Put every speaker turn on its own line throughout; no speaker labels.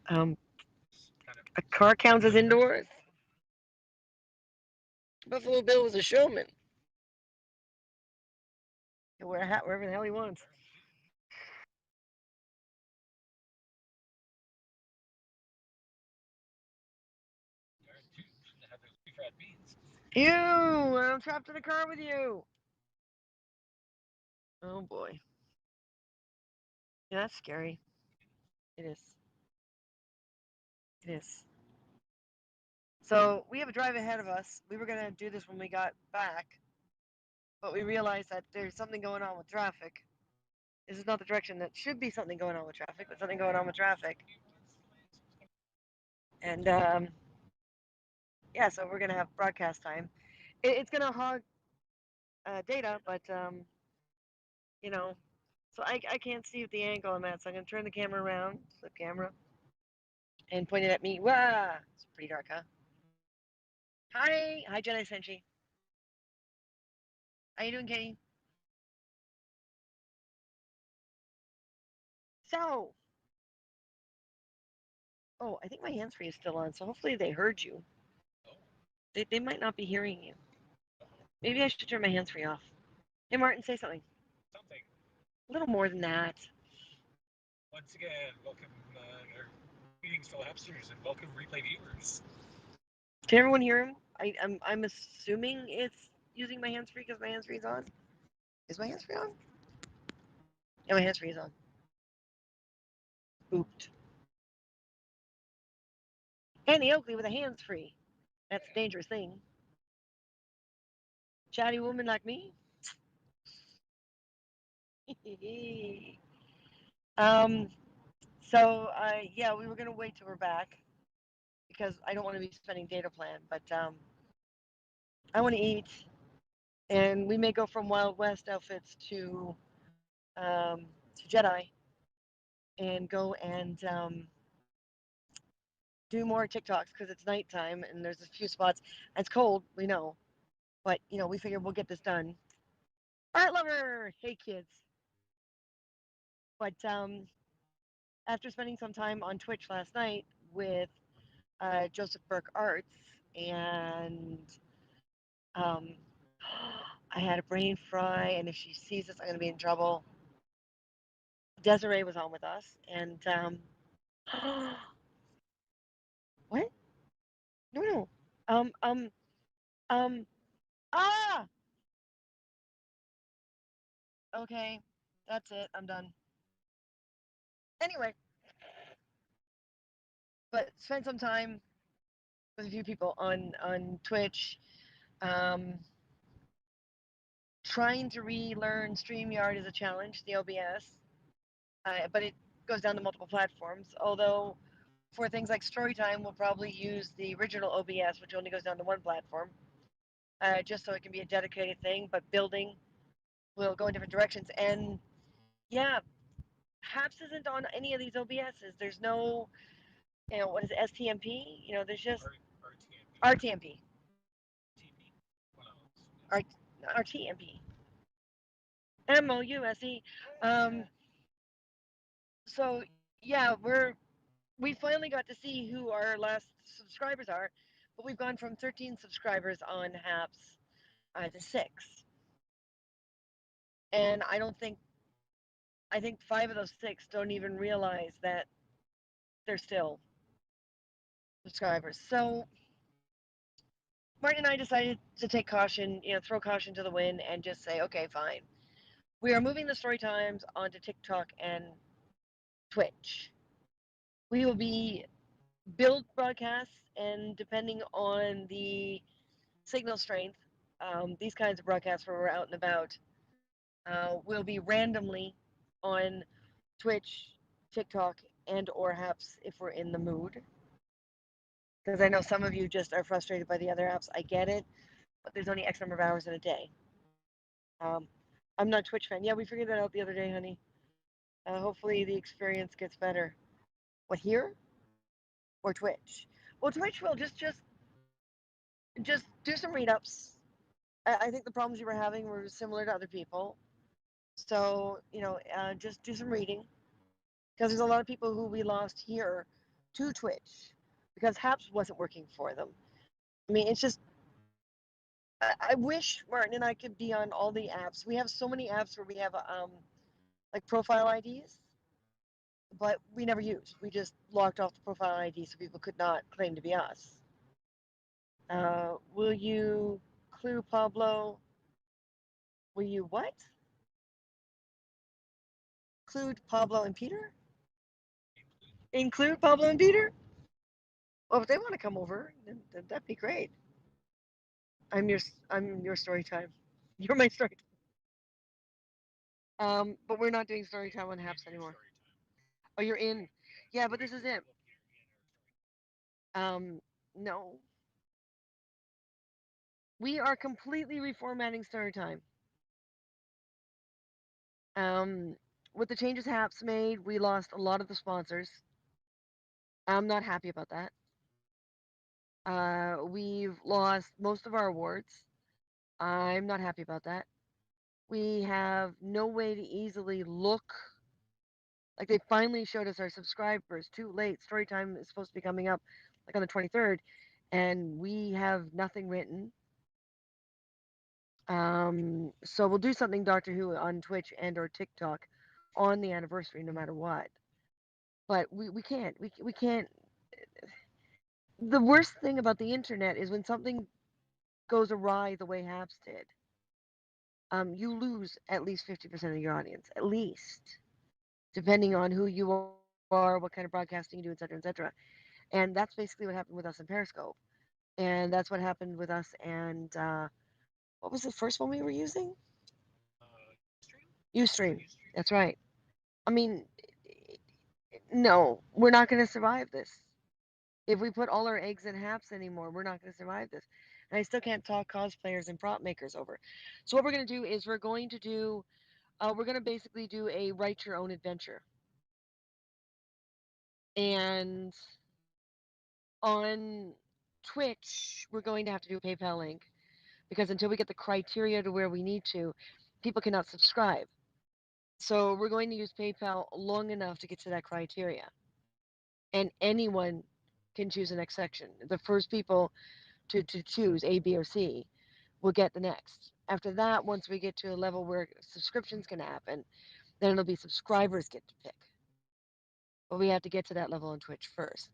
Um, a car counts as indoors. Buffalo Bill was a showman. He'll wear a hat wherever the hell he wants. Ew! I'm trapped in a car with you. Oh boy. Yeah, that's scary. It is. It is. So we have a drive ahead of us. We were gonna do this when we got back, but we realized that there's something going on with traffic. This is not the direction that should be something going on with traffic, but something going on with traffic. And yeah, so we're gonna have broadcast time. It's gonna hog data, but you know, so I can't see the angle I'm at, so I'm gonna turn the camera around, flip camera, and point it at me. Wah! It's pretty dark, huh? Hi, Jedi Senshi. How you doing, Katie? So, oh, I think my hands-free is still on, so hopefully they heard you. They might not be hearing you. Maybe I should turn my hands-free off. Hey, Martin, say something. A little more than that. Can everyone hear him? I'm assuming it's using my hands-free because my hands-free is on. Is my hands-free on? Yeah, my hands-free is on. Ooped. Annie Oakley with a hands-free. That's a dangerous thing. Chatty woman like me. um. So yeah, we were gonna wait till we're back because I don't want to be spending data plan, but I want to eat, and we may go from Wild West outfits to Jedi and go and do more TikToks because it's nighttime and there's a few spots. It's cold, we know, but we figure we'll get this done. Art lover, hey kids. But after spending some time on Twitch last night with Joseph Burke Arts, and um, I had a brain fry, and if she sees this, I'm gonna be in trouble. Desiree was on with us, and what? No, no. Um, um, um. Ah. Okay, that's it. I'm done. Anyway, but spent some time with a few people on Twitch, um, trying to relearn StreamYard is a challenge, the OBS, but it goes down to multiple platforms. Although for things like Storytime, we'll probably use the original OBS, which only goes down to one platform, just so it can be a dedicated thing. But building will go in different directions. And yeah, HAPS isn't on any of these OBSs. There's no, what is it, STMP? There's just RTMP. R, RTMP. MOUSE. Um, so yeah, we finally got to see who our last subscribers are, but we've gone from 13 subscribers on HAPS to 6, and I think 5 of those 6 don't even realize that they're still subscribers. So Martin and I decided to take caution, throw caution to the wind, and just say, okay, fine. We are moving the story times onto TikTok and Twitch. We will be build broadcasts, and depending on the signal strength, these kinds of broadcasts where we're out and about will be randomly on Twitch, TikTok, and or apps if we're in the mood. Because I know some of you just are frustrated by the other apps. I get it, but there's only X number of hours in a day. Um, I'm not a Twitch fan. Yeah, we figured that out the other day, honey. Hopefully the experience gets better. What, here or Twitch? Well, Twitch will just do some read ups. I think the problems you were having were similar to other people. So just do some reading. because there's a lot of people who we lost here to Twitch because Haps wasn't working for them. I mean, it's just I wish Martin and I could be on all the apps. We have so many apps where we have like profile IDs, but we never used. We just locked off the profile ID so people could not claim to be us. Will you clue Pablo? Will you what? Include Pablo and Peter? Include Pablo and Peter? Well, if they want to come over, then that'd be great. I'm your story time. You're my story. But we're not doing story time on Haps anymore. Oh, you're in. Yeah, but this is it. No, we are completely reformatting story time. Um, with the changes Haps made, we lost a lot of the sponsors. I'm not happy about that. We've lost most of our awards. I'm not happy about that. We have no way to easily look. Like they finally showed us our subscribers too late. Storytime is supposed to be coming up like on the 23rd, and we have nothing written. So we'll do something Doctor Who on Twitch and or TikTok on the anniversary, no matter what. But we can't. We can't. The worst thing about the internet is when something goes awry the way Haps did. You lose at least 50% of your audience, at least, depending on who you are, what kind of broadcasting you do, etc., etc. And that's basically what happened with us in Periscope. And that's what happened with us and what was the first one we were using? Ustream. That's right. I mean, no, we're not going to survive this. If we put all our eggs in Haps anymore, we're not going to survive this. And I still can't talk cosplayers and prop makers over. So what we're going to do is we're going to basically do a write your own adventure. And on Twitch, we're going to have to do a PayPal link because until we get the criteria to where we need to, people cannot subscribe. So we're going to use PayPal long enough to get to that criteria. And anyone can choose the next section. The first people to choose A, B, or C will get the next. After that, once we get to a level where subscriptions can happen, then it'll be subscribers get to pick. But we have to get to that level on Twitch first.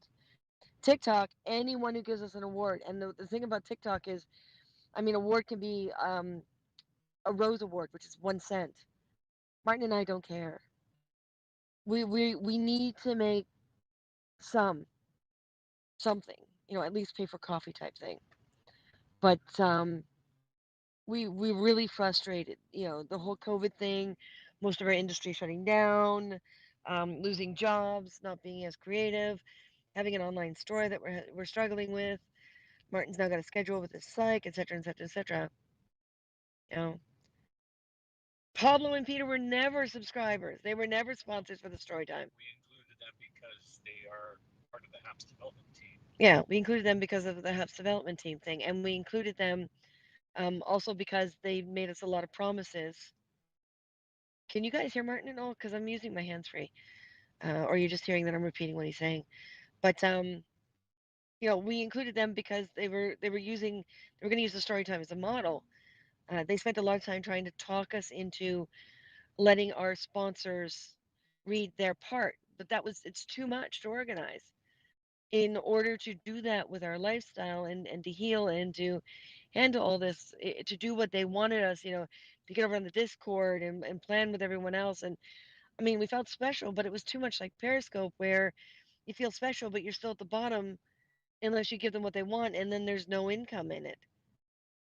TikTok, anyone who gives us an award, and the thing about TikTok is, I mean, award can be a Rose Award, which is 1 cent. Martin and I don't care. We need to make some something, at least pay for coffee type thing. But we really frustrated, the whole COVID thing, most of our industry shutting down, losing jobs, not being as creative, having an online store that we're struggling with. Martin's now got a schedule with his psych, etc., etc., etc. You know, Pablo and Peter were never subscribers. They were never sponsors for the Storytime. Yeah, we included them because of the Hub's development team thing, and we included them also because they made us a lot of promises. Can you guys hear Martin at all? Because I'm using my hands free, or you're just hearing that I'm repeating what he's saying. But we included them because they were going to use the Storytime as a model. They spent a lot of time trying to talk us into letting our sponsors read their part, but it's too much to organize. In order to do that with our lifestyle and to heal and to handle all this, to do what they wanted us, to get over on the Discord and plan with everyone else. And I mean, we felt special, but it was too much like Periscope where you feel special, but you're still at the bottom unless you give them what they want, and then there's no income in it.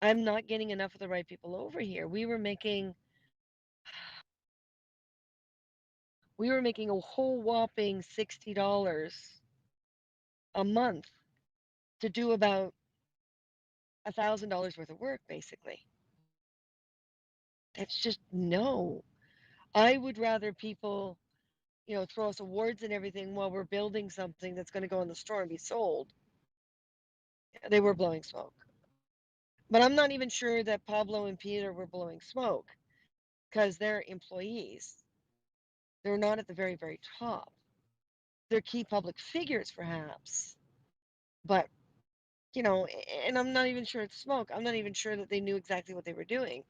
I'm not getting enough of the right people over here. We were making a whole whopping $60 a month to do about $1,000 worth of work, basically. That's just no. I would rather people, throw us awards and everything while we're building something that's going to go in the store and be sold. They were blowing smoke. But I'm not even sure that Pablo and Peter were blowing smoke because they're employees. They're not at the very, very top. they're key public figures, perhaps, but and I'm not even sure it's smoke. I'm not even sure that they knew exactly what they were doing.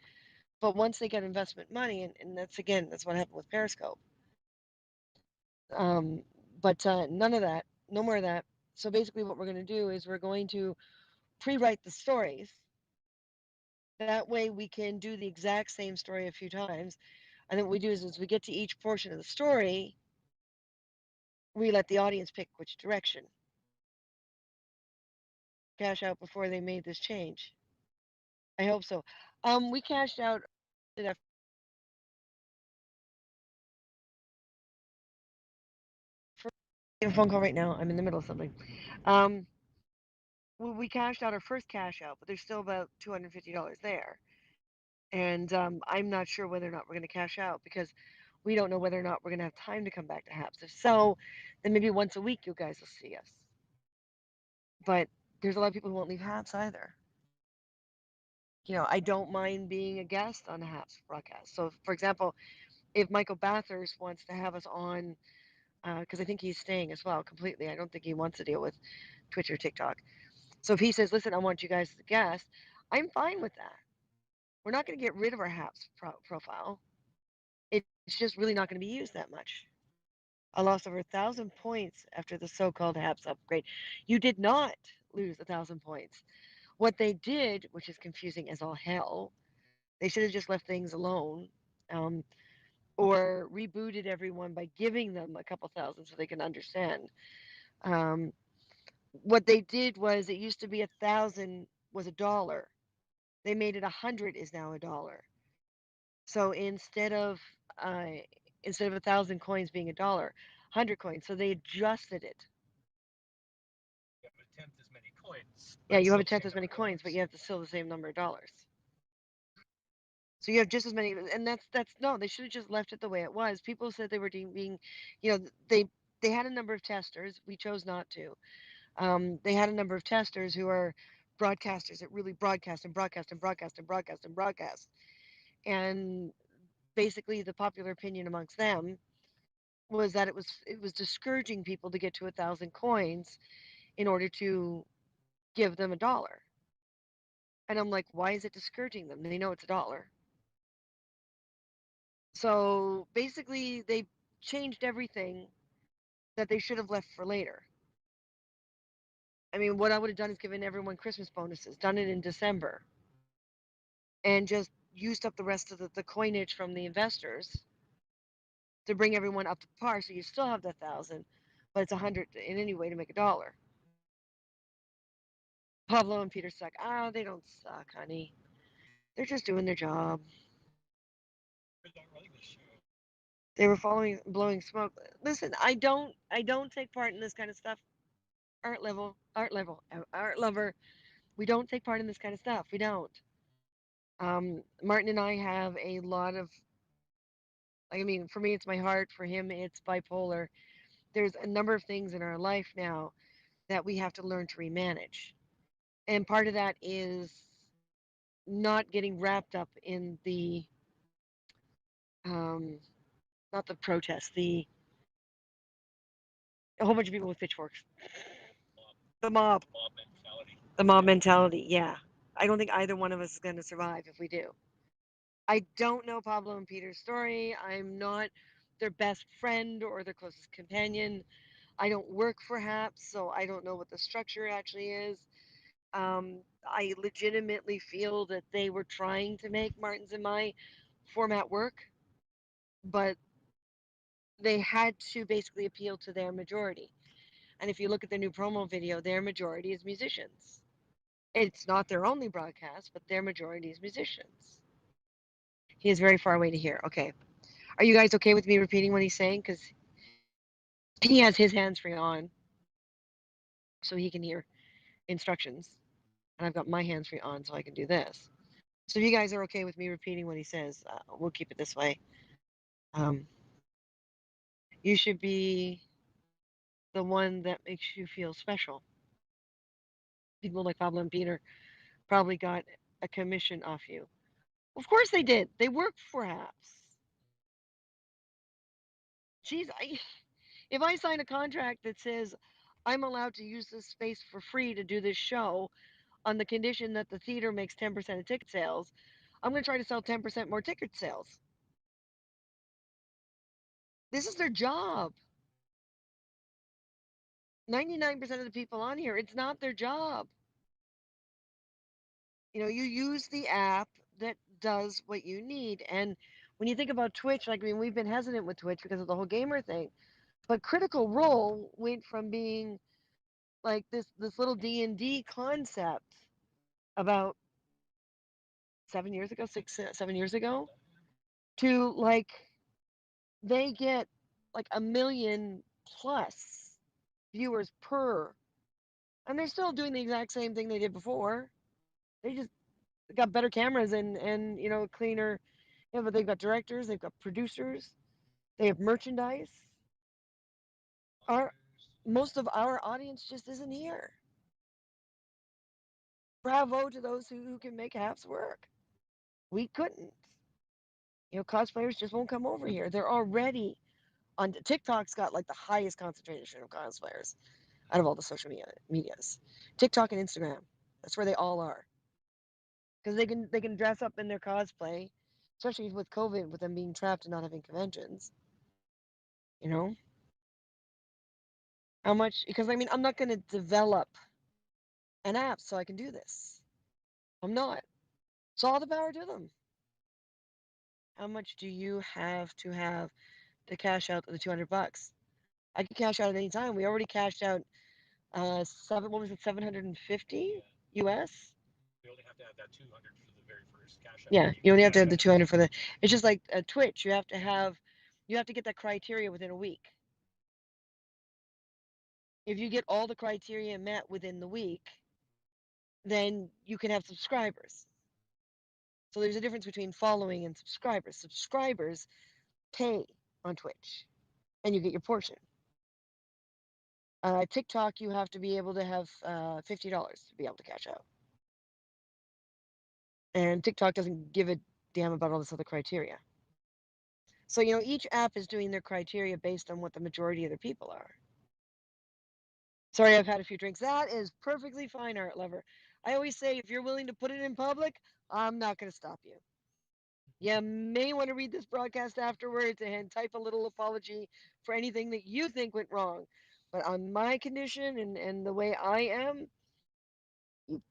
But once they get investment money, and that's again, that's what happened with Periscope. Um, but none of that, no more of that. So basically, what we're going to do is we're going to pre-write the stories. That way, we can do the exact same story a few times. And then what we do is, as we get to each portion of the story, we let the audience pick which direction. Cash out before they made this change. I hope so. We cashed out after a phone call right now. I'm in the middle of something. Um, we cashed out our first cash out, but there's still about $250 there. And I'm not sure whether or not we're going to cash out because we don't know whether or not we're going to have time to come back to HAPS. If so, then maybe once a week you guys will see us. But there's a lot of people who won't leave HAPS either. I don't mind being a guest on a HAPS broadcast. So, for example, if Michael Bathurst wants to have us on, because I think he's staying as well completely. I don't think he wants to deal with Twitch or TikTok. So if he says, listen, I want you guys as a guest, I'm fine with that. We're not going to get rid of our HAPS profile. It's just really not going to be used that much. I lost over 1,000 points after the so-called HAPS upgrade. You did not lose 1,000 points. What they did, which is confusing as all hell, they should have just left things alone, um, or rebooted everyone by giving them a couple thousand so they can understand. Um, what they did was it used to be 1,000 was $1. They made it 100 is now $1. So uh, instead of 1,000 coins being $1, 100 coins. So they adjusted it. Yeah, you have a tenth as many coins, but you have still the same number of dollars. So you have just as many, and that's no. They should have just left it the way it was. People said they were being, they had a number of testers. We chose not to. They had a number of testers who are broadcasters that really broadcast and broadcast and broadcast and broadcast and broadcast. And basically, the popular opinion amongst them was that it was discouraging people to get to 1,000 coins in order to give them $1. And I'm like, why is it discouraging them? They know it's $1. So basically, they changed everything that they should have left for later. I mean, what I would have done is given everyone Christmas bonuses, done it in December, and just used up the rest of the coinage from the investors to bring everyone up to par. So you still have that 1,000, but it's 100 in any way to make $1. Pablo and Peter suck. Ah, they don't suck, honey. They're just doing their job. They were following, blowing smoke. Listen, I don't take part in this kind of stuff. Art lover. We don't take part in this kind of stuff. We don't. Martin and I have a lot of, like, I mean, for me, it's my heart. For him, it's bipolar. There's a number of things in our life now that we have to learn to remanage. And part of that is not getting wrapped up in um, not the protests, a whole bunch of people with pitchforks. The mob. The mob mentality, yeah. I don't think either one of us is going to survive if we do. I don't know Pablo and Peter's story. I'm not their best friend or their closest companion. I don't work for HAPS, so I don't know what the structure actually is. I legitimately feel that they were trying to make Martin's and my format work, but they had to basically appeal to their majority. And if you look at the new promo video, their majority is musicians. It's not their only broadcast, but their majority is musicians. He is very far away to hear. Okay. Are you guys okay with me repeating what he's saying? Because he has his hands free on so he can hear instructions. And I've got my hands free on so I can do this. So if you guys are okay with me repeating what he says, we'll keep it this way. Um, you should be the one that makes you feel special. People like Pablo and Peter probably got a commission off you. Of course they did. They worked for HAPS. Geez, If I sign a contract that says I'm allowed to use this space for free to do this show on the condition that the theater makes 10% of ticket sales, I'm going to try to sell 10% more ticket sales. This is their job. 99% of the people on here, it's not their job. You use the app that does what you need. And when you think about Twitch, like, I mean, we've been hesitant with Twitch because of the whole gamer thing. But Critical Role went from being like this little D&D concept about 7 years ago, 7 years ago, to like they get like a million plus viewers per, and they're still doing the exact same thing they did before. They just got better cameras and cleaner. Yeah, but they've got directors, they've got producers, they have merchandise. Our Most of our audience just isn't here. Bravo to those who can make apps work. We couldn't. Cosplayers just won't come over here. They're already on TikTok's got like the highest concentration of cosplayers out of all the social medias. TikTok and Instagram. That's where they all are. Because they can dress up in their cosplay, especially with COVID, with them being trapped and not having conventions. You know how much? Because I mean, I'm not going to develop an app so I can do this. I'm not. So all the power to them. How much do you have to cash out the $200? I can cash out at any time. We already cashed out what was it, 750 US?
You only have to add that 200 for the very first cash out.
Yeah, you only have to have the 200 for the. It's just like Twitch. You have to get that criteria within a week. If you get all the criteria met within the week, then you can have subscribers. So there's a difference between following and subscribers. Subscribers pay on Twitch, and you get your portion. TikTok, you have to be able to have $50 to be able to cash out. And TikTok doesn't give a damn about all this other criteria. So, each app is doing their criteria based on what the majority of their people are. Sorry, I've had a few drinks. That is perfectly fine, Art Lover. I always say if you're willing to put it in public, I'm not going to stop you. You may want to read this broadcast afterwards and type a little apology for anything that you think went wrong. But on my condition and the way I am, you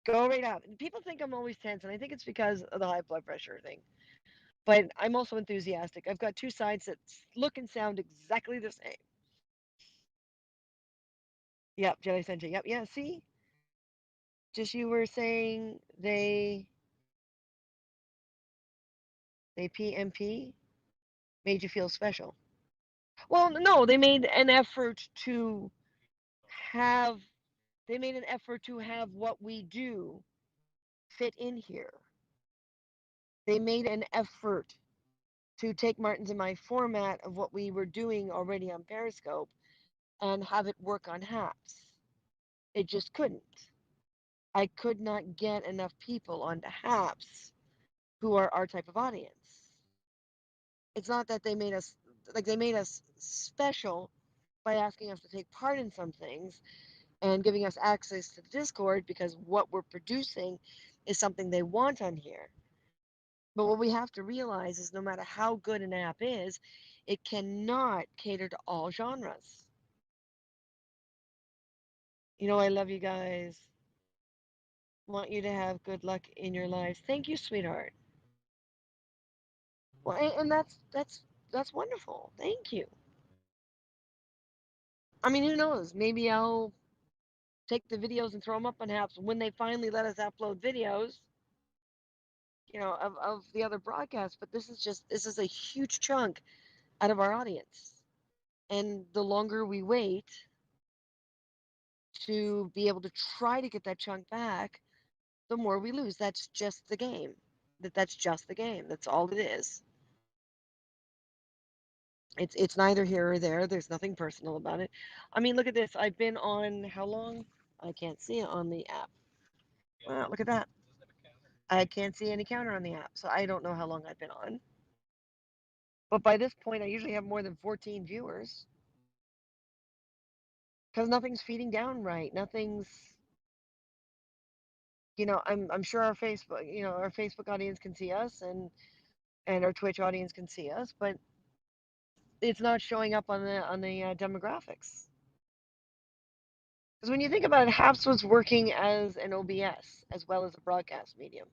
go right out. And people think I'm always tense, and I think it's because of the high blood pressure thing. But I'm also enthusiastic. I've got two sides that look and sound exactly the same. Yep, Jelly Senja. Yep, yeah, see? Just you were saying they PMP made you feel special. Well, no, have they made an effort to have what we do fit in here. They made an effort to take Martin's and my format of what we were doing already on Periscope and have it work on Haps. It just couldn't. I could not get enough people onto Haps who are our type of audience. It's not that they made us special by asking us to take part in some things and giving us access to the Discord because what we're producing is something they want on here. But what we have to realize is no matter how good an app is, it cannot cater to all genres. I love you guys. Want you to have good luck in your lives. Thank you, sweetheart. Well, and that's wonderful. Thank you. I mean, who knows? Maybe I'll take the videos and throw them up on apps when they finally let us upload videos, of the other broadcasts. But this is a huge chunk out of our audience. And the longer we wait to be able to try to get that chunk back, the more we lose. That's just the game. That's just the game. That's all it is. It's neither here or there. There's nothing personal about it. I mean, look at this. I've been on how long? I can't see it on the app. Wow, look at that. I can't see any counter on the app, so I don't know how long I've been on. But by this point, I usually have more than 14 viewers. because nothing's feeding down right. Nothing's, I'm sure our Facebook audience can see us, and our Twitch audience can see us, but it's not showing up on the demographics. Because when you think about it, HAPS was working as an OBS as well as a broadcast medium.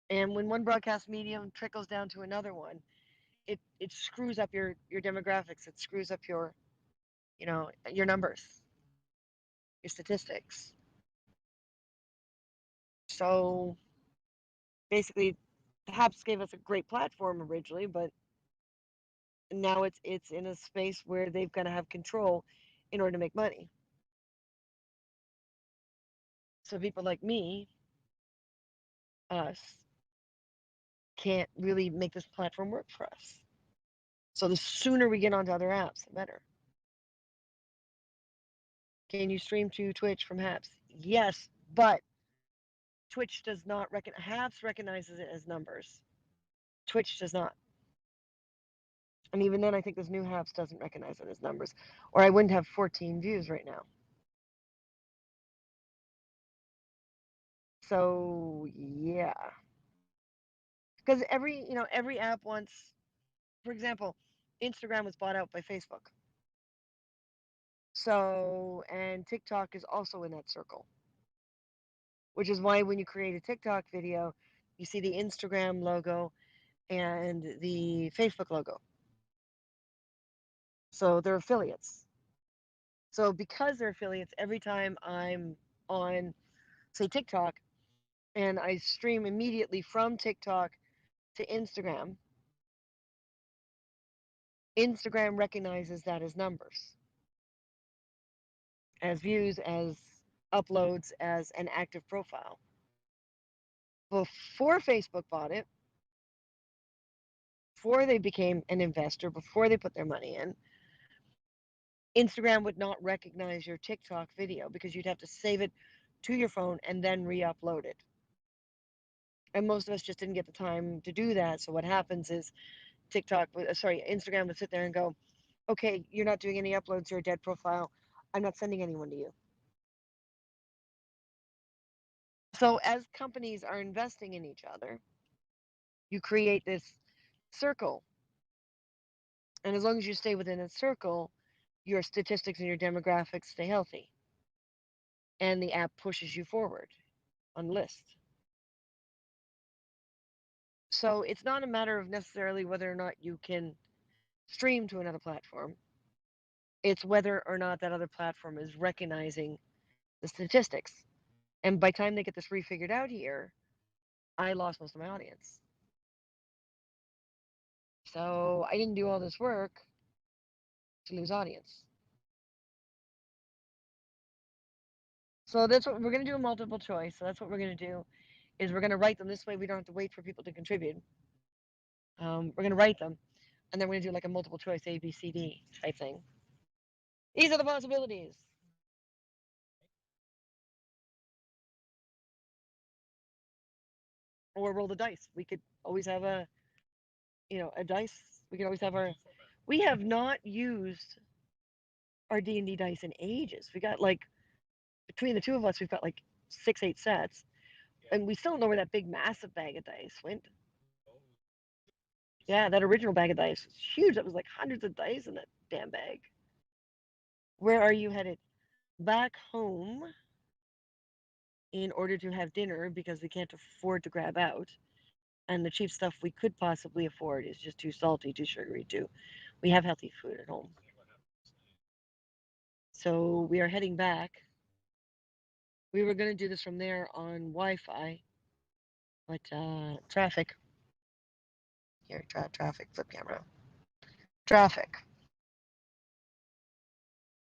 And when one broadcast medium trickles down to another one, it screws up your demographics. It screws up your numbers, your statistics. So basically, HAPS gave us a great platform originally, but now it's in a space where they've got to have control in order to make money. So people like me, us, can't really make this platform work for us. So the sooner we get onto other apps, the better. Can you stream to Twitch from HAPS? Yes, but Twitch does not HAPS recognizes it as numbers. Twitch does not. And even then, I think this new HAPS doesn't recognize it as numbers, or I wouldn't have 14 views right now. So yeah, because every app wants, for example, Instagram was bought out by Facebook. So, and TikTok is also in that circle, which is why when you create a TikTok video, you see the Instagram logo and the Facebook logo. So they're affiliates. So because they're affiliates, every time I'm on, say, TikTok, and I stream immediately from TikTok to Instagram, Instagram recognizes that as numbers, as views, as uploads, as an active profile. Before Facebook bought it, before they became an investor, before they put their money in, Instagram would not recognize your TikTok video because you'd have to save it to your phone and then re-upload it. And most of us just didn't get the time to do that. So what happens is Instagram would sit there and go, okay, you're not doing any uploads, you're a dead profile. I'm not sending anyone to you. So as companies are investing in each other, you create this circle. And as long as you stay within a circle, your statistics and your demographics stay healthy. And the app pushes you forward on list. So it's not a matter of necessarily whether or not you can stream to another platform. It's whether or not that other platform is recognizing the statistics. And by the time they get this refigured out here, I lost most of my audience. So I didn't do all this work to lose audience. So that's what we're going to do, a multiple choice. So that's what we're going to do, is we're going to write them this way. We don't have to wait for people to contribute. We're going to write them, and then we're going to do like a multiple choice A, B, C, D type thing. These are the possibilities. Or roll the dice. We could always have a dice. We could always have our. We have not used our D&D dice in ages. We got like, between the two of us, we've got like 6, 8 sets, and we still don't know where that big massive bag of dice went. Yeah, that original bag of dice was huge. That was like hundreds of dice in that damn bag. Where are you headed? Back home in order to have dinner because we can't afford to grab out. And the cheap stuff we could possibly afford is just too salty, too sugary, too. We have healthy food at home. So we are heading back. We were going to do this from there on Wi-Fi, but traffic. Here, traffic, flip camera. Traffic.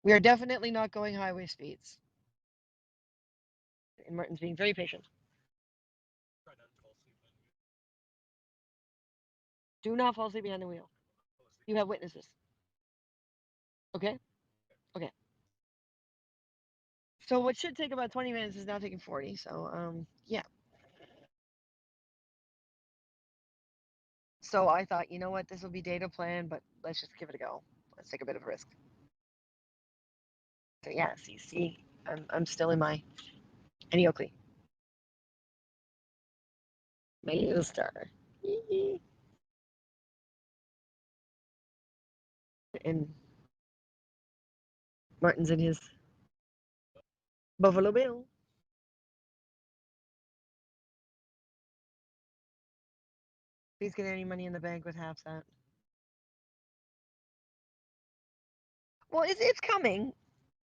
We are definitely not going highway speeds. And Martin's being very patient. Do not fall asleep behind the wheel. You have witnesses. Okay? Okay. So what should take about 20 minutes is now taking 40. So, yeah. So I thought, you know what, this will be data plan, but let's just give it a go. Let's take a bit of a risk. So yeah, see, I'm still in my Annie Oakley, my little star. And Martin's in his Buffalo Bill. Please get any money in the bank with half that. Well, it's coming.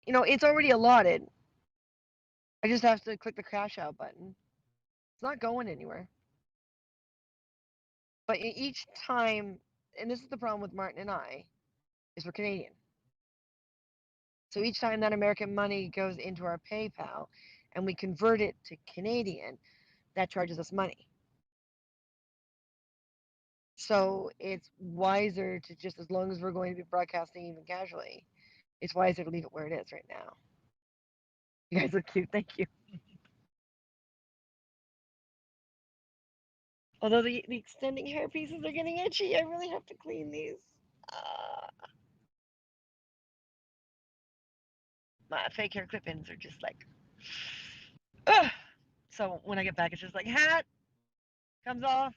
It's already allotted. I just have to click the cash out button. It's not going anywhere. But each time, and this is the problem with Martin and I, is we're Canadian. So each time that American money goes into our PayPal and we convert it to Canadian, that charges us money. So it's wiser to just, as long as we're going to be broadcasting even casually, it's wiser to leave it where it is right now. You guys look cute. Thank you. Although the extending hair pieces are getting itchy, I really have to clean these. My fake hair clip-ins are just like, ugh. So when I get back, it's just like hat comes off,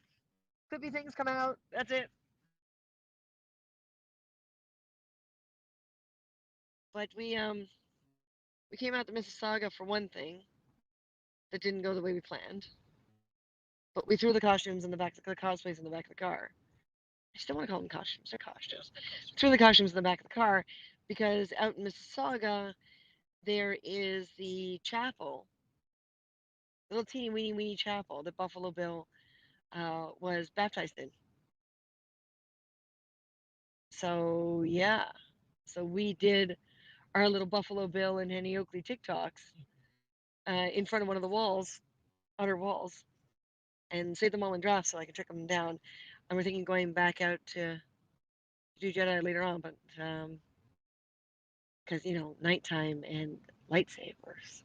clippy things come out. That's it. But we came out to Mississauga for one thing that didn't go the way we planned. But we threw the costumes in the back, the cosplays in the back of the car. I still want to call them costumes. They're costumes. Threw the costumes in the back of the car because out in Mississauga there is the chapel, the little teeny weeny weeny chapel that Buffalo Bill was baptized in. So yeah, so we did our little Buffalo Bill and Henny Oakley TikToks in front of one of the walls, outer walls, and save them all in drafts so I can trick them down. And we're thinking going back out to do Jedi later on, but because nighttime and lightsabers.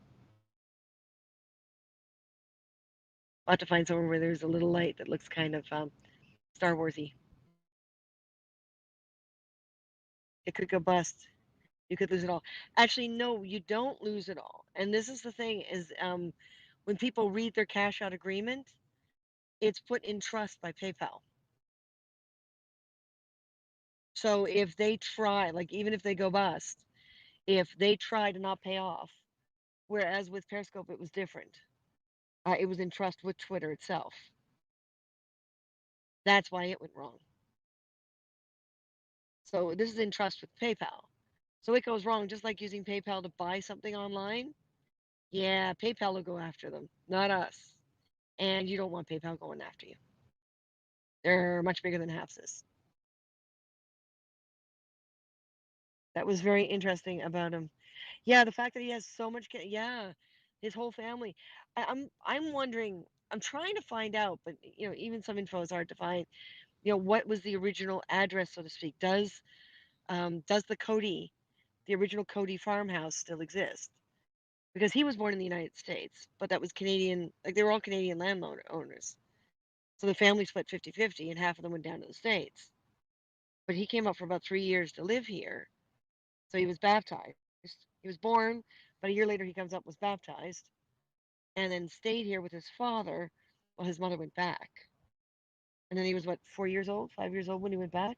I'll have to find somewhere where there's a little light that looks kind of Star Warsy. It could go bust. You could lose it all. Actually, no, you don't lose it all. And this is the thing: is when people read their cash out agreement, it's put in trust by PayPal. So if they try, like even if they go bust, if they try to not pay off, whereas with Periscope it was different. It was in trust with Twitter itself. That's why it went wrong. So this is in trust with PayPal. So it goes wrong, just like using PayPal to buy something online. Yeah, PayPal will go after them, not us. And you don't want PayPal going after you. They're much bigger than Hapsis. That was very interesting about him. Yeah, the fact that he has so much, yeah, his whole family. I'm wondering. I'm trying to find out, but even some info is hard to find. What was the original address, so to speak? Does the original Cody farmhouse still exist? Because he was born in the United States, but that was Canadian. Like they were all Canadian owners. So the family split 50-50, and half of them went down to the States. But he came up for about 3 years to live here. So he was baptized. He was born, but a year later he comes up, was baptized, and then stayed here with his father while his mother went back. And then he was, what, 4 years old, 5 years old when he went back?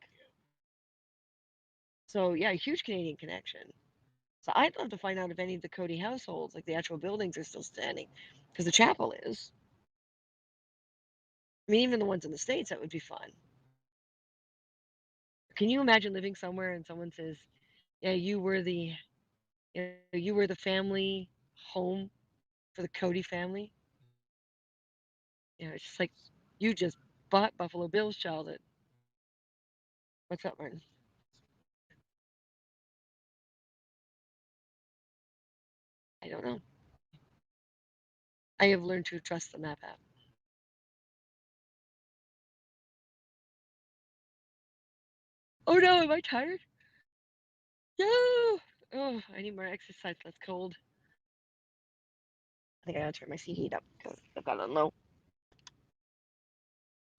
So, yeah, a huge Canadian connection. So I'd love to find out if any of the Cody households, like the actual buildings, are still standing, because the chapel is. I mean, even the ones in the States, that would be fun. Can you imagine living somewhere and someone says, yeah, you were the family home for the Cody family? It's just like you just bought Buffalo Bill's childhood. What's up, Martin? I don't know. I have learned to trust the map app. Oh no, am I tired? No. Oh, I need more exercise. That's cold. I think I gotta turn my seat heat up because I've got it on low.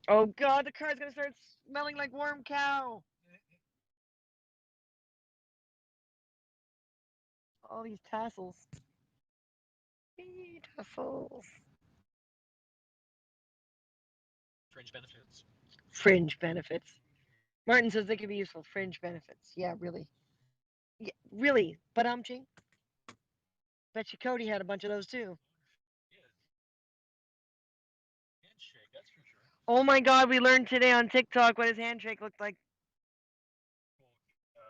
Oh god, the car's gonna start smelling like warm cow. All these tassels. Tassels.
Fringe benefits.
Fringe benefits. Martin says they could be useful. Fringe benefits. Yeah, really. Yeah, really. But bet you Cody had a bunch of those too.
Yeah, handshake, that's for sure.
Oh my God, we learned today on TikTok what his handshake looked like.
Well,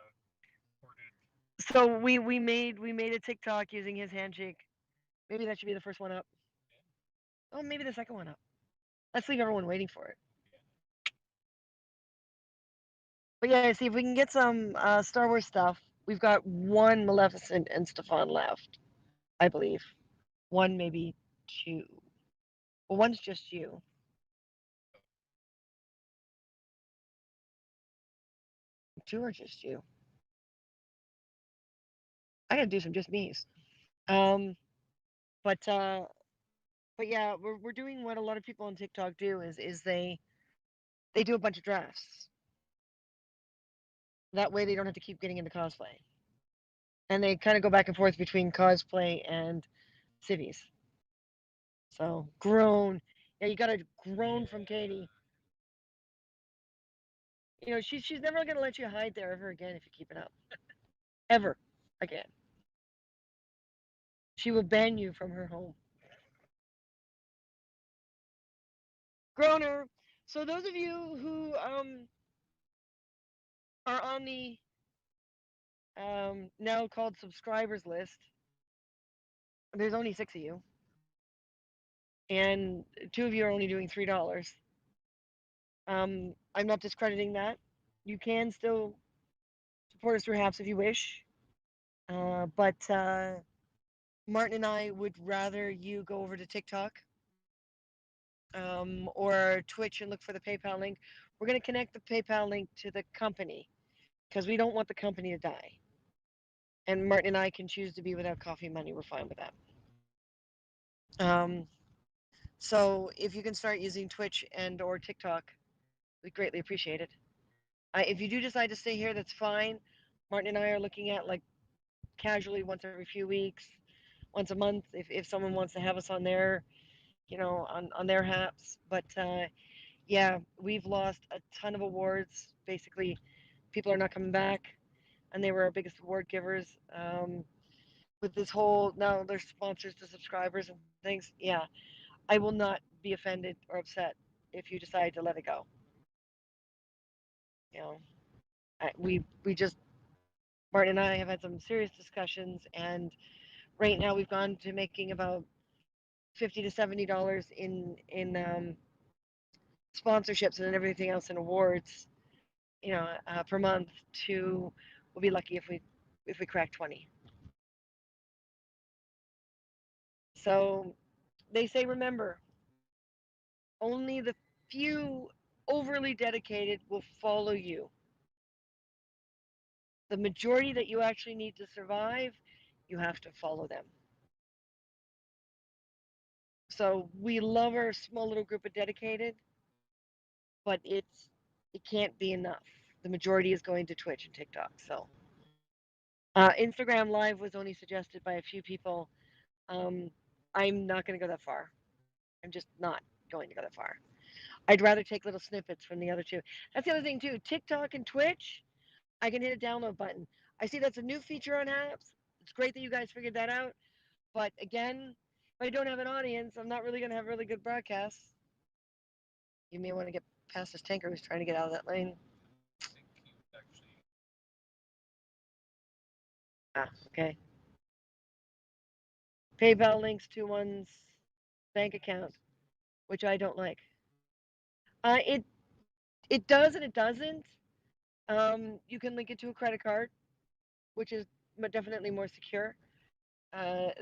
recorded.
So we made a TikTok using his handshake. Maybe that should be the first one up.
Yeah,
Oh, maybe the second one up. Let's leave everyone waiting for it.
yeah.
But yeah, see if we can get some Star Wars stuff. We've got one Maleficent and Stefan left, I believe. One, maybe two. Well, one's just you. Two are just you. I gotta do some just me's. Um, but uh, but yeah, we're doing what a lot of people on TikTok do is they do a bunch of drafts. That way they don't have to keep getting into cosplay, and they kind of go back and forth between cosplay and civvies. So groan. Yeah, you got to groan from Katie. You know, she's never gonna let you hide there ever again if you keep it up. Ever again. She will ban you from her home. Groaner. So those of you who are on the now called subscribers list, there's only six of you, and two of you are only doing $3. I'm not discrediting that. You can still support us through Haps if you wish, but Martin and I would rather you go over to TikTok or Twitch and look for the PayPal link. We're going to connect the PayPal link to the company because we don't want the company to die. And Martin and I can choose to be without coffee money. We're fine with that. Um, so if you can start using Twitch and or TikTok, we greatly appreciate it. If you do decide to stay here, that's fine. Martin and I are looking at like casually once every few weeks, once a month, if someone wants to have us on their, on their haps. But yeah, we've lost a ton of awards. Basically, people are not coming back, and they were our biggest award givers. With this whole now there's sponsors to subscribers and things. Yeah, I will not be offended or upset if you decide to let it go. You know, we just Martin and I have had some serious discussions, and right now we've gone to making about $50 to $70 in sponsorships and everything else in awards, per month. To we'll be lucky if we crack 20. So they say remember, only the few overly dedicated will follow you. The majority that you actually need to survive, you have to follow them. So we love our small little group of dedicated, but it can't be enough. The majority is going to Twitch and TikTok. So Instagram Live was only suggested by a few people. Um, I'm not going to go that far. I'm just not going to go that far. I'd rather take little snippets from the other two. That's the other thing too. TikTok and Twitch, I can hit a download button. I see that's a new feature on apps. It's great that you guys figured that out. But again, if I don't have an audience, I'm not really going to have really good broadcasts. You may want to get past this tanker who's trying to get out of that lane.
I think he was actually.
Ah, okay. PayPal links to one's bank account, which I don't like. It does and it doesn't. You can link it to a credit card, which is definitely more secure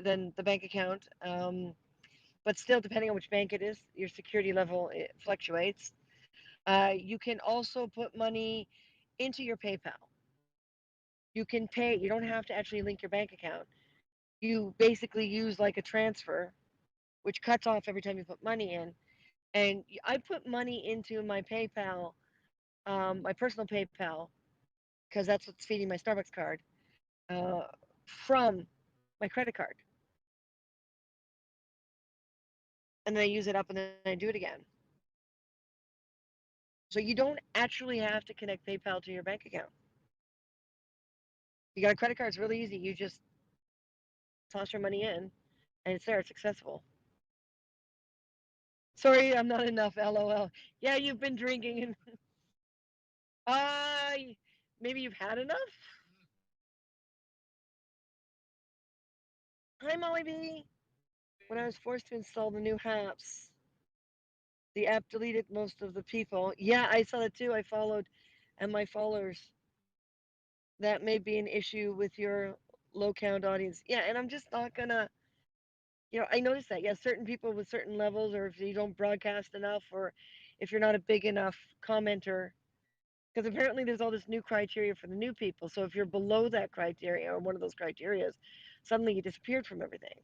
than the bank account. But still, depending on which bank it is, your security level it fluctuates. You can also put money into your PayPal. You can pay. You don't have to actually link your bank account. You basically use like a transfer, which cuts off every time you put money in. And I put money into my PayPal, my personal PayPal, because that's what's feeding my Starbucks card, uh, from my credit card, and then I use it up and then I do it again. So you don't actually have to connect PayPal to your bank account. You got a credit card, it's really easy. You just toss your money in and it's there, it's accessible. Sorry, I'm not enough, lol. Yeah, you've been drinking and uh maybe you've had enough? Hi Molly B. When I was forced to install the new apps, the app deleted most of the people. Yeah, I saw that too. I followed and my followers. That may be an issue with your low count audience. Yeah, and I'm just not gonna, I noticed that. Yeah, certain people with certain levels, or if you don't broadcast enough, or if you're not a big enough commenter, because apparently there's all this new criteria for the new people. So if you're below that criteria or one of those criterias, suddenly you disappeared from everything.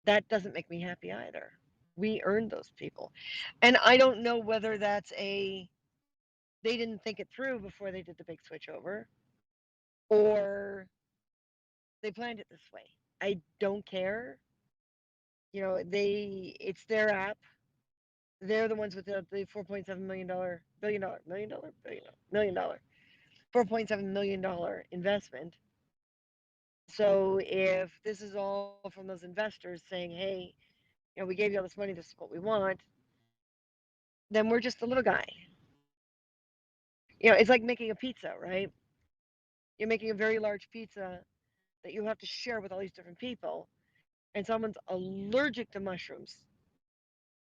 That doesn't make me happy either. We earned those people. And I don't know whether that's they didn't think it through before they did the big switch over, or they planned it this way. I don't care. It's their app. They're the ones with the $4.7 million, $1 billion, $4.7 million investment. So if this is all from those investors saying, hey, we gave you all this money, this is what we want, then we're just a little guy. It's like making a pizza, right? You're making a very large pizza that you have to share with all these different people, and someone's allergic to mushrooms.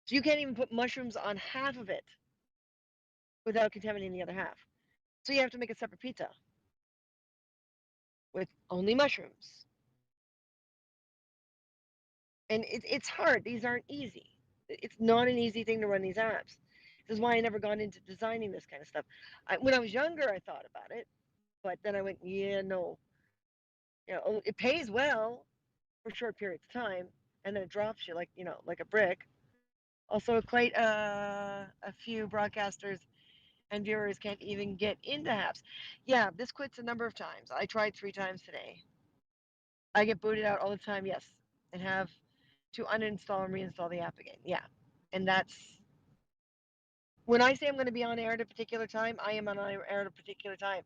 So you can't even put mushrooms on half of it without contaminating the other half. So you have to make a separate pizza with only mushrooms. And it's hard. These aren't easy. It's not an easy thing to run these apps. This is why I never got into designing this kind of stuff. When I was younger, I thought about it, but then I went, yeah, no. It pays well for short periods of time, and then it drops you like a brick. Also, quite a few broadcasters and viewers can't even get into apps. Yeah, this quits a number of times. I tried 3 times today. I get booted out all the time, yes, and have to uninstall and reinstall the app again. Yeah, and that's when I say I'm going to be on air at a particular time, I am on air at a particular time.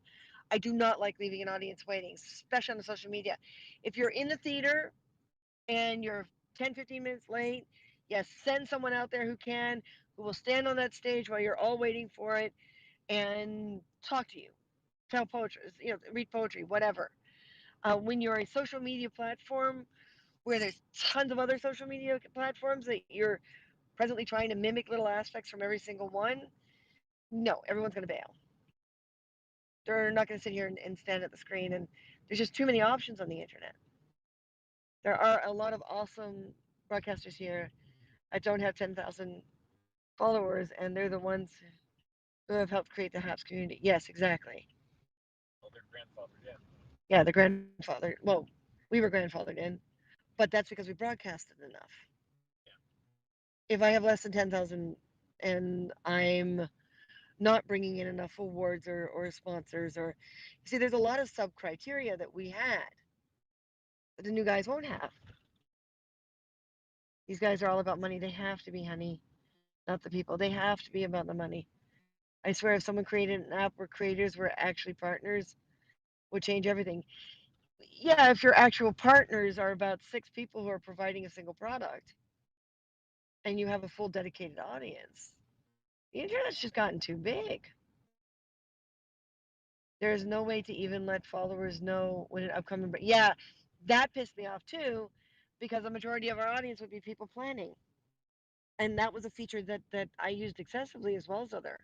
I do not like leaving an audience waiting, especially on the social media. If you're in the theater and you're 10, 15 minutes late, yes, send someone out there who will stand on that stage while you're all waiting for it and talk to you, tell poetry, read poetry, whatever. When you're a social media platform where there's tons of other social media platforms that you're presently trying to mimic little aspects from every single one, no, everyone's going to bail. They're not going to sit here and stand at the screen, and there's just too many options on the internet. There are a lot of awesome broadcasters here. I don't have 10,000 followers, and they're the ones who have helped create the HAPS community. Yes, exactly.
Well, their grandfather did.
Yeah, the grandfather. Well, we were grandfathered in, but that's because we broadcasted enough.
Yeah.
If I have less than 10,000 and I'm not bringing in enough awards or sponsors, or you see, there's a lot of sub criteria that we had that the new guys won't have. These guys are all about money. They have to be, honey, not the people. They have to be about the money. I swear, if someone created an app where creators were actually partners, would change everything. Yeah, if your actual partners are about 6 people who are providing a single product and you have a full dedicated audience, the internet's just gotten too big. There's no way to even let followers know when an upcoming. Yeah, that pissed me off too, because the majority of our audience would be people planning, and that was a feature that I used excessively as well as other.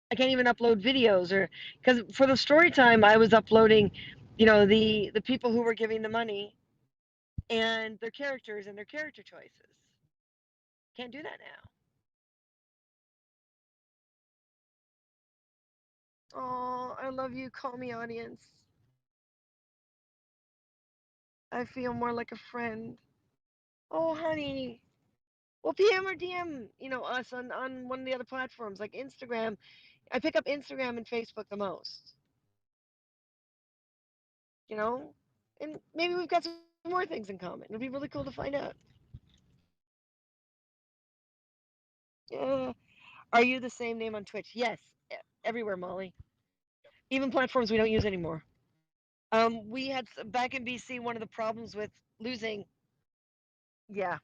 I can't even upload videos or because for the story time I was uploading, the people who were giving the money and their characters and their character choices. Can't do that now. Oh, I love you. Call me audience. I feel more like a friend. Oh, honey. Well, PM or DM, us on one of the other platforms like Instagram. I pick up Instagram and Facebook the most. you know? And maybe we've got some more things in common. It'd be really cool to find out. Yeah. Are you the same name on Twitch? Yes. Everywhere, Molly.
Yep.
Even platforms we don't use anymore. We had back in BC one of the problems with losing. Yeah.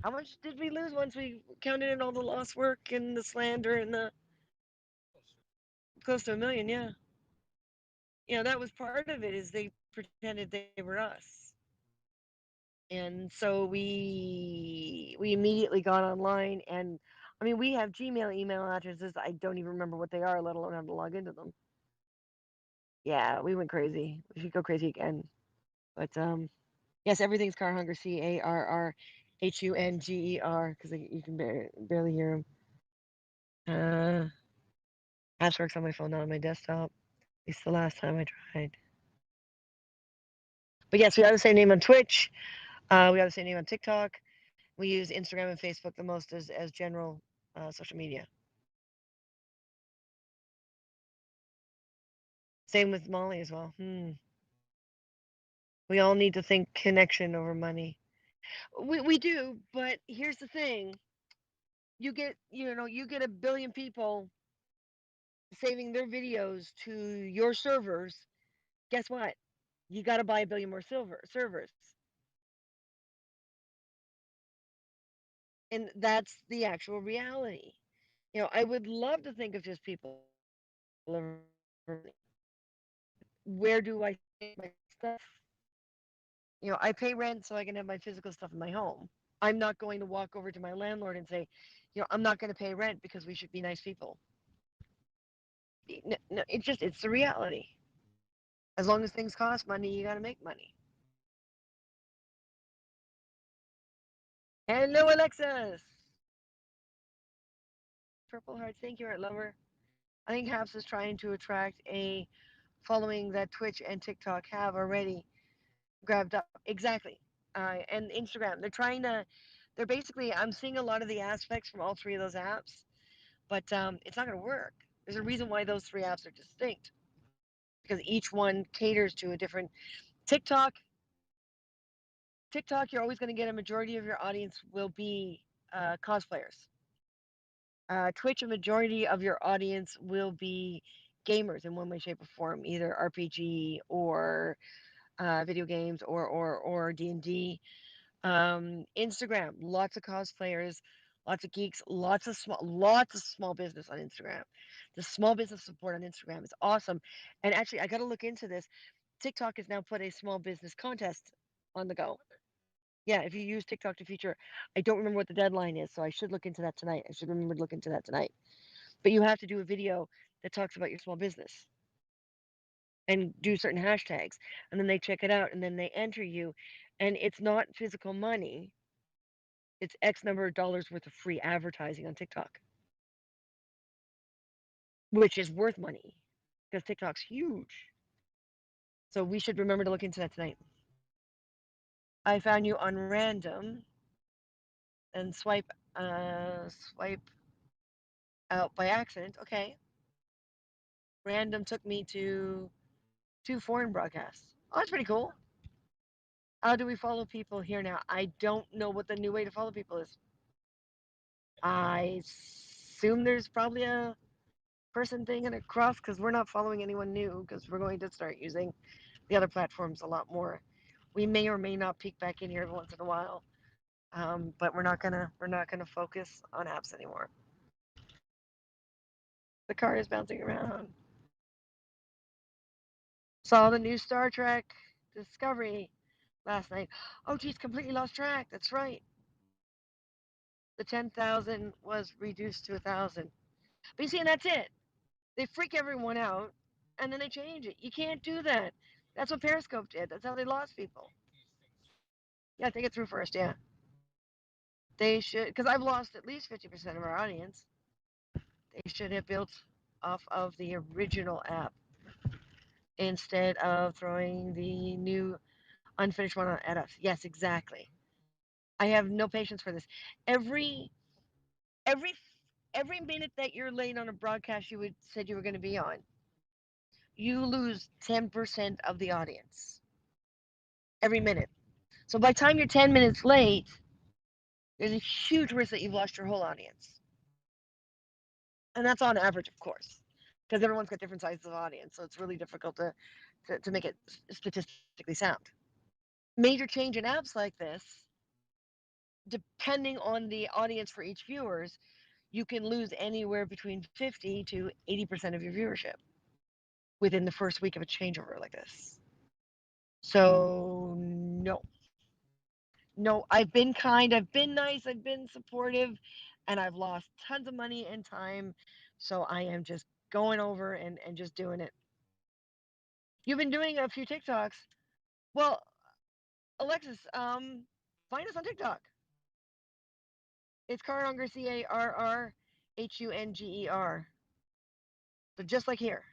How much did we lose once we counted in all the lost work and the slander and the close to 1 million? Yeah. That was part of it. Is they pretended they were us, and so we immediately got online, and I mean we have Gmail email addresses. I don't even remember what they are, let alone have to log into them. Yeah, we went crazy. We should go crazy again. But yes, everything's car hunger. CARRHUNGER because you can barely hear them. Uh, apps works on my phone, not on my desktop. At least the last time I tried. But yes, we have the same name on Twitch. We have the same name on TikTok. We use Instagram and Facebook the most as general social media. Same with Molly as well. We all need to think connection over money. We do, but here's the thing: you get 1 billion people saving their videos to your servers. Guess what? You got to buy 1 billion more servers, and that's the actual reality. I would love to think of just people over money, but where do I save my stuff? I pay rent so I can have my physical stuff in my home. I'm not going to walk over to my landlord and say, I'm not going to pay rent because we should be nice people. No, no, it's the reality. As long as things cost money, you got to make money. Hello, Alexis. Purple Hearts, thank you, Art Lover. I think Habs is trying to attract a following that Twitch and TikTok have already grabbed up. Exactly. And Instagram. They're basically, I'm seeing a lot of the aspects from all three of those apps, but it's not going to work. There's a reason why those three apps are distinct because each one caters to a different TikTok. TikTok, you're always going to get a majority of your audience will be cosplayers. Twitch, a majority of your audience will be gamers in one way, shape, or form, either RPG or video games or D&D. Instagram, lots of cosplayers, lots of geeks, lots of small business on Instagram. The small business support on Instagram is awesome. And actually, I got to look into this. TikTok has now put a small business contest on the go. Yeah, if you use TikTok to feature, I don't remember what the deadline is, so I should look into that tonight. I should remember to look into that tonight. But you have to do a video that talks about your small business and do certain hashtags, and then they check it out, and then they enter you, and it's not physical money. It's X number of dollars worth of free advertising on TikTok, which is worth money because TikTok's huge. So we should remember to look into that tonight. I found you on random and swipe out by accident. Okay, random took me to two foreign broadcasts. Oh, that's pretty cool. How do we follow people here now? I don't know what the new way to follow people is. I assume there's probably a person thing and a cross because we're not following anyone new because we're going to start using the other platforms a lot more. We may or may not peek back in here every once in a while, but we're not gonna focus on apps anymore. The car is bouncing around. Saw the new Star Trek Discovery last night. Oh, geez, completely lost track. That's right. The 10,000 was reduced to 1,000. But you see, and that's it. They freak everyone out, and then they change it. You can't do that. That's what Periscope did. That's how they lost people. Yeah, think it through first. Yeah, they should, because I've lost at least 50% of our audience. They should have built off of the original app instead of throwing the new unfinished one at us. Yes, exactly. I have no patience for this. Every every every minute that you're late on a broadcast you said you were going to be on, you lose 10% of the audience every minute. So by the time you're 10 minutes late, there's a huge risk that you've lost your whole audience. And that's on average, of course, because everyone's got different sizes of audience. So it's really difficult to make it statistically sound. Major change in apps like this, depending on the audience for each viewers, you can lose anywhere between 50 to 80% of your viewership within the first week of a changeover like this. So no, no, I've been kind, I've been nice, I've been supportive, and I've lost tons of money and time. So I am just going over and just doing it. You've been doing a few TikToks. Well, Alexis, find us on TikTok. It's Carrunger, Carrhunger. So just like here,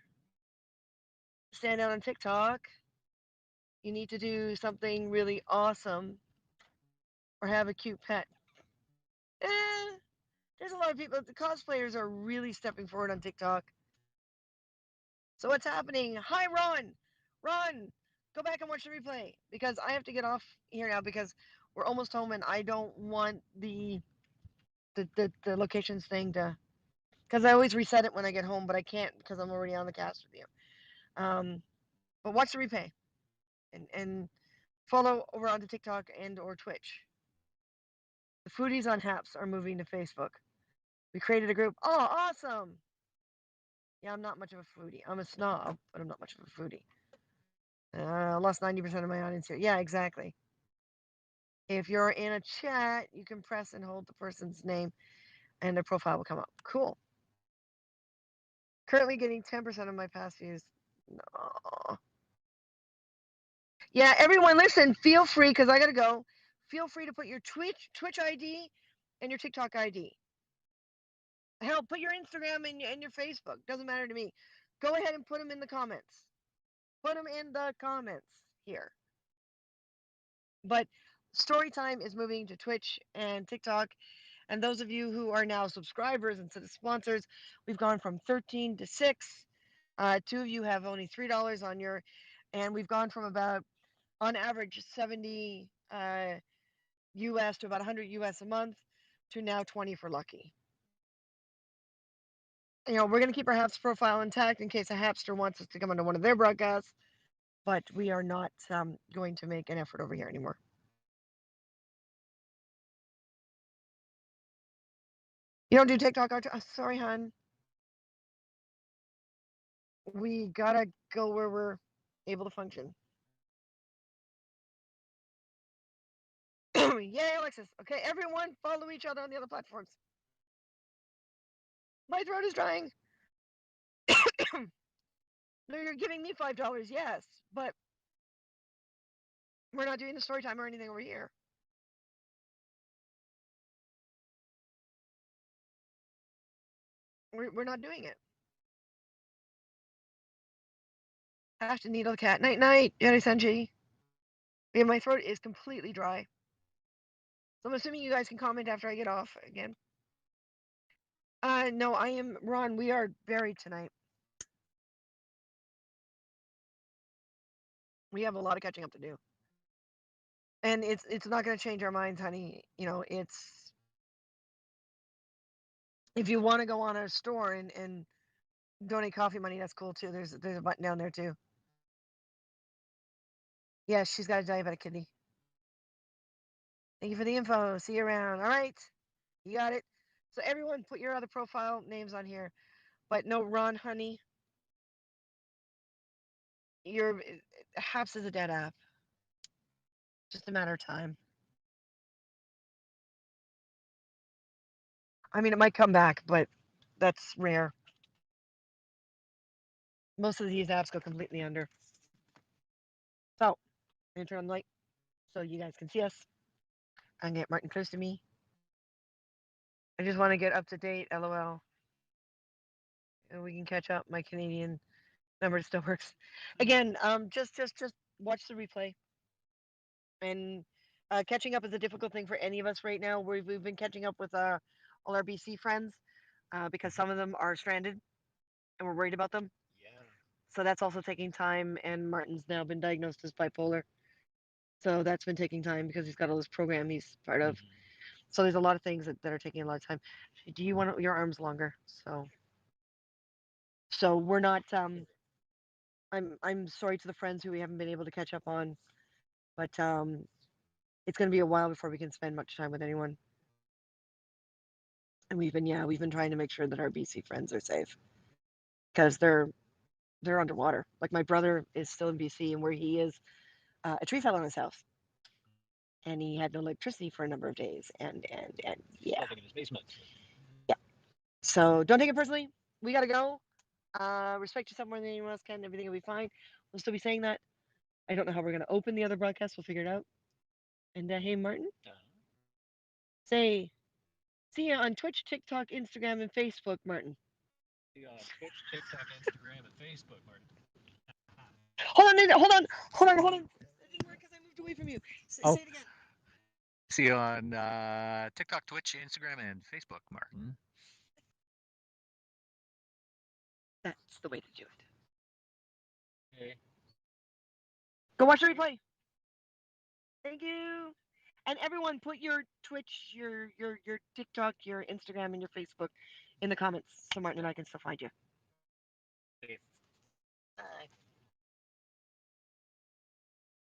stand out on TikTok. You need to do something really awesome or have a cute pet. Eh, there's a lot of people. The cosplayers are really stepping forward on TikTok. So what's happening? Hi, Ron. Ron, go back and watch the replay because I have to get off here now because we're almost home and I don't want the locations thing to because I always reset it when I get home, but I can't because I'm already on the cast with you. But watch the replay and follow over onto TikTok and or Twitch. The foodies on Haps are moving to Facebook. We created a group. Oh, awesome! Yeah, I'm not much of a foodie. I'm a snob, but I'm not much of a foodie. I lost 90% of my audience here. Yeah, exactly. If you're in a chat, you can press and hold the person's name, and their profile will come up. Cool. Currently getting 10% of my past views. No. Yeah, everyone, listen. Feel free because I gotta go. Feel free to put your Twitch ID and your TikTok ID. Hell, put your Instagram and your Facebook. Doesn't matter to me. Go ahead and put them in the comments. Put them in the comments here. But Storytime is moving to Twitch and TikTok. And those of you who are now subscribers instead of sponsors, we've gone from 13 to 6. Two of you have only $3 on your, and we've gone from about, on average, 70 US to about 100 US a month to now 20 for lucky. You know, we're going to keep our Haps profile intact in case a Hapster wants us to come onto one of their broadcasts, but we are not going to make an effort over here anymore. You don't do TikTok? Oh, sorry, hon. We gotta go where we're able to function. Yay, Alexis. Okay, everyone follow each other on the other platforms. My throat is drying. No, you're giving me $5, yes, but we're not doing the story time or anything over here. We're not doing it. I have to needle the cat. Night night, Jenny Senji. Yeah, my throat is completely dry. So I'm assuming you guys can comment after I get off again. No, I am Ron. We are buried tonight. We have a lot of catching up to do, and it's not going to change our minds, honey. You know, it's if you want to go on our store and donate coffee money, that's cool too. There's a button down there too. Yeah, she's got a diabetic kidney. Thank you for the info. See you around. All right, you got it. So everyone, put your other profile names on here, but no, Ron, honey, your Haps is a dead app. Just a matter of time. I mean, it might come back, but that's rare. Most of these apps go completely under. So, I'm gonna turn on the light so you guys can see us and get Martin close to me. I just want to get up to date, lol. And we can catch up. My Canadian number still works. Again, just watch the replay. And catching up is a difficult thing for any of us right now. We've been catching up with all our BC friends because some of them are stranded and we're worried about them.
Yeah.
So that's also taking time. And Martin's now been diagnosed as bipolar. So that's been taking time because he's got all this program he's part of.
Mm-hmm.
So there's a lot of things that are taking a lot of time. Do you want your arms longer? So we're not. I'm sorry to the friends who we haven't been able to catch up on, but it's going to be a while before we can spend much time with anyone. And we've been trying to make sure that our BC friends are safe because they're underwater. Like my brother is still in BC, and where he is, a tree fell on his house, and he had no electricity for a number of days. And yeah,
Sleeping in his basement.
yeah. So don't take it personally. We gotta go. Respect yourself more than anyone else can. Everything will be fine. We'll still be saying that. I don't know how we're gonna open the other broadcast. We'll figure it out. And hey, Martin, say see you on Twitch, TikTok, Instagram, and Facebook, Martin.
See you on Twitch, TikTok, Instagram, and Facebook, Martin.
Hold on. It didn't work because I moved away from you.
Oh.
Say it again.
See you on TikTok, Twitch, Instagram, and Facebook, Martin.
That's the way to do it.
Okay.
Go watch the replay. Thank you. And everyone, put your Twitch, your TikTok, your Instagram, and your Facebook in the comments so Martin and I can still find you.
Okay.
Bye.